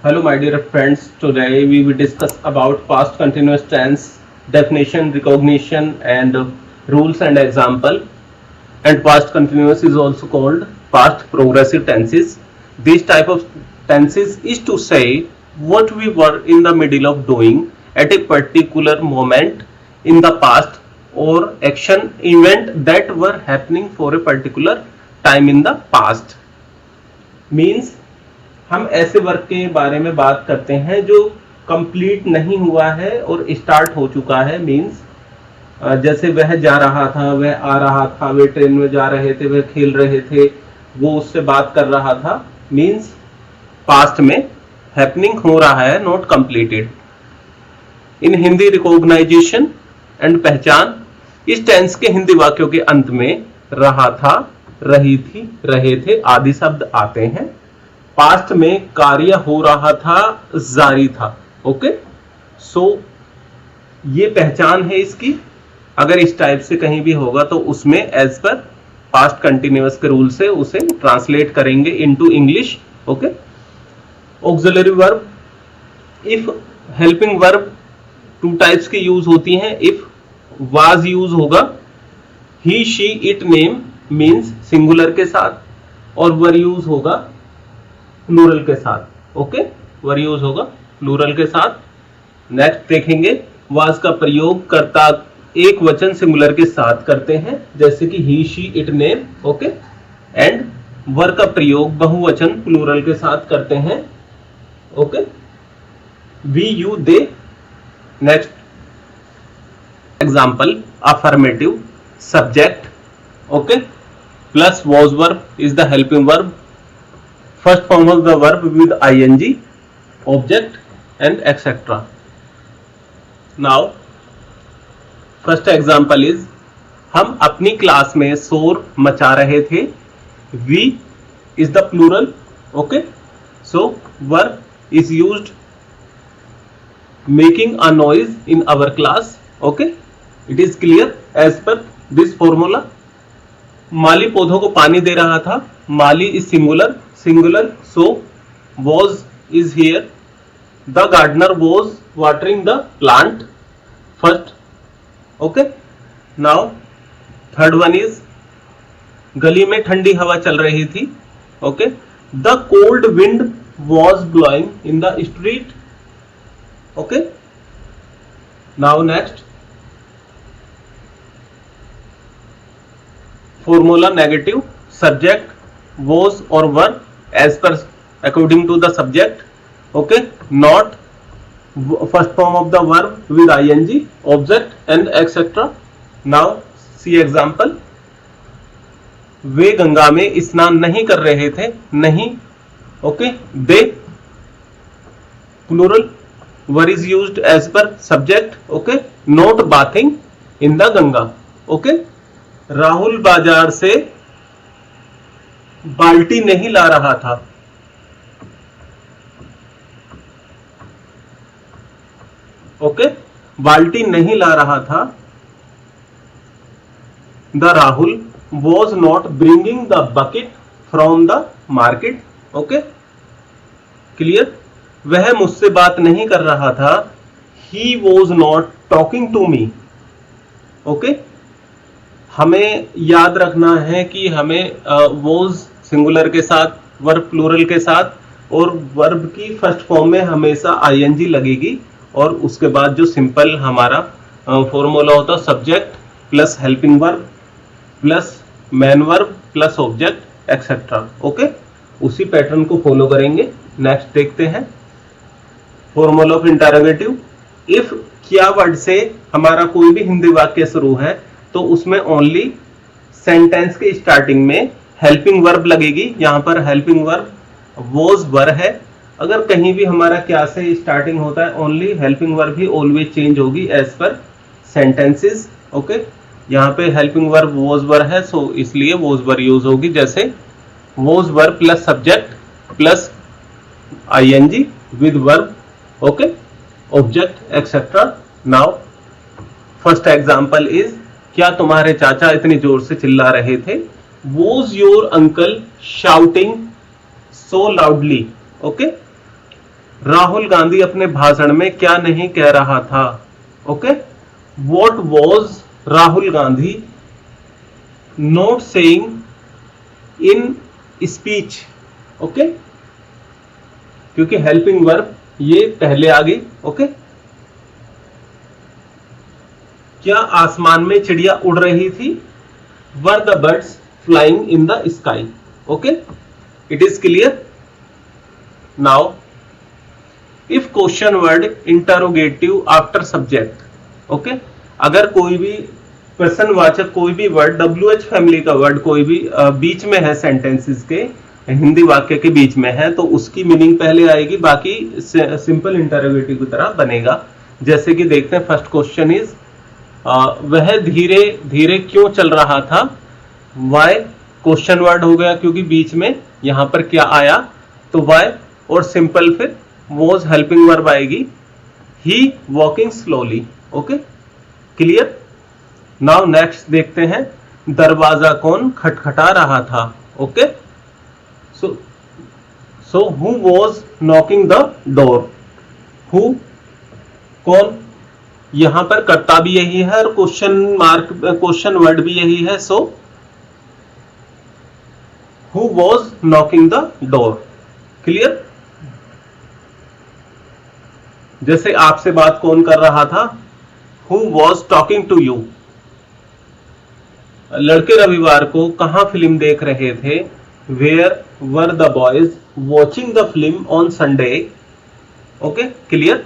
Hello, my dear friends. Today we will discuss about past continuous tense, definition, recognition, and rules and example. And past continuous is also called past progressive tenses. This type of tenses is to say what we were in the middle of doing at a particular moment in the past or action event that were happening for a particular time in the past. Means हम ऐसे work के बारे में बात करते हैं जो complete नहीं हुआ है और स्टार्ट हो चुका है। मींस जैसे वह जा रहा था, वह आ रहा था, वे ट्रेन में जा रहे थे, वह खेल रहे थे, वो उससे बात कर रहा था। मींस पास्ट में हैपनिंग हो रहा है, not completed. In Hindi recognisation and पहचान, इस टेंस के हिंदी वाक्यों के अंत में रहा था, रही थी, रहे थे आदि शब्द आते हैं। पास्ट में कार्य हो रहा था, जारी था। ओके, सो ये पहचान है इसकी। अगर इस टाइप से कहीं भी होगा तो उसमें एज पर पास्ट कंटिन्यूअस के रूल से उसे ट्रांसलेट करेंगे into English. Okay, auxiliary verb, if helping verb two types की यूज होती हैं। इफ वाज यूज होगा he she it name means singular के साथ, और वर यूज होगा प्लूरल के साथ। ओके, वर यूज होगा प्लूरल के साथ। नेक्स्ट देखेंगे, वाज का प्रयोग कर्ता एक वचन सिंगुलर के साथ करते हैं, जैसे कि he she it name. Okay, and were का प्रयोग बहुवचन प्लूरल के साथ करते हैं। Okay, we you they. Next example, affirmative subject, okay, plus was verb is the helping verb, first form of the verb with ing, object and etc. Now first example is, हम अपनी class में शोर मचा रहे थे। we is the plural. okay, so verb is used making a noise in our class. okay, it is clear as per this formula. माली पौधों को पानी दे रहा था, माली is singular, so was is here. The gardener was watering the plant first. okay, now third one is, गली में ठंडी हवा चल रही थी। okay, the cold wind was blowing in the street. okay, now next formula, negative subject was or were as per according to the subject. okay, not first form of the verb with ing, object and etc. now see example, वे गंगा में स्नान नहीं कर रहे थे, नहीं। okay, they plural, were is used as per subject. okay, not bathing in the Ganga. okay, Rahul बाजार से बाल्टी नहीं ला रहा था। ओके, बाल्टी नहीं ला रहा था। The Rahul was not bringing the bucket from the market. Okay, clear, वह मुझसे बात नहीं कर रहा था। He was not talking to me. Okay, हमें याद रखना है कि हमें वॉज सिंगुलर के साथ, वर्ब प्लूरल के साथ, और वर्ब की फर्स्ट फॉर्म में हमेशा आईएनजी लगेगी, और उसके बाद जो सिंपल हमारा फॉर्मूला होता है subject plus helping verb plus man verb plus object etcetera. Okay, उसी पैटर्न को फॉलो करेंगे। नेक्स्ट देखते हैं, फॉर्मूला ऑफ इंटरोगेटिव। इफ क्या वर्ड से हमारा कोई भी हिंदी वाक्य शुरू है तो उसमें ओनली सेंटेंस के स्टार्टिंग में हेल्पिंग वर्ब लगेगी। यहां पर हेल्पिंग वर्ब वॉज वर है। अगर कहीं भी हमारा क्या से स्टार्टिंग होता है, ओनली हेल्पिंग वर्ब ही ऑलवेज चेंज होगी एज पर सेंटेंसेस। ओके, यहाँ पे हेल्पिंग वर्ब वॉज वर है, सो इसलिए वॉज वर यूज होगी। जैसे was were plus subject plus ING with verb, okay, object etcetera. Now first example is, क्या तुम्हारे चाचा इतनी जोर से चिल्ला रहे थे? Was your uncle shouting so loudly? Okay, Rahul Gandhi अपने भाषण में क्या नहीं कह रहा था? Okay, what was Rahul Gandhi not saying in speech? Okay, क्योंकि हेल्पिंग वर्ब ये पहले आ गई। ओके, क्या आसमान में चिड़िया उड़ रही थी? Were the birds flying in the sky? Okay, it is clear now. If question word interrogative after subject, okay, अगर कोई भी प्रश्नवाचक कोई भी वर्ड WH फैमिली का वर्ड कोई भी बीच में है, सेंटेंसेस के हिंदी वाक्य के बीच में है, तो उसकी मीनिंग पहले आएगी, बाकी सिंपल इंटरोगेटिव की तरह बनेगा। जैसे कि देखते हैं, फर्स्ट क्वेश्चन इज वह धीरे धीरे क्यों चल रहा था? वाई क्वेश्चन वर्ड हो गया, क्योंकि बीच में यहां पर क्या आया, तो वाई, और सिंपल फिर वॉज हेल्पिंग वर्ब आएगी, he walking slowly. Okay, clear. Now next देखते हैं, दरवाजा कौन खटखटा रहा था? Okay, so who was knocking the door? Who, कौन, यहां पर कर्ता भी यही है और क्वेश्चन मार्क क्वेश्चन वर्ड भी यही है। So who was knocking the door? Clear. जैसे आपसे बात कौन कर रहा था? Who was talking to you? लड़के रविवार को कहां फिल्म देख रहे थे? Where were the boys watching the film on Sunday? Okay, clear.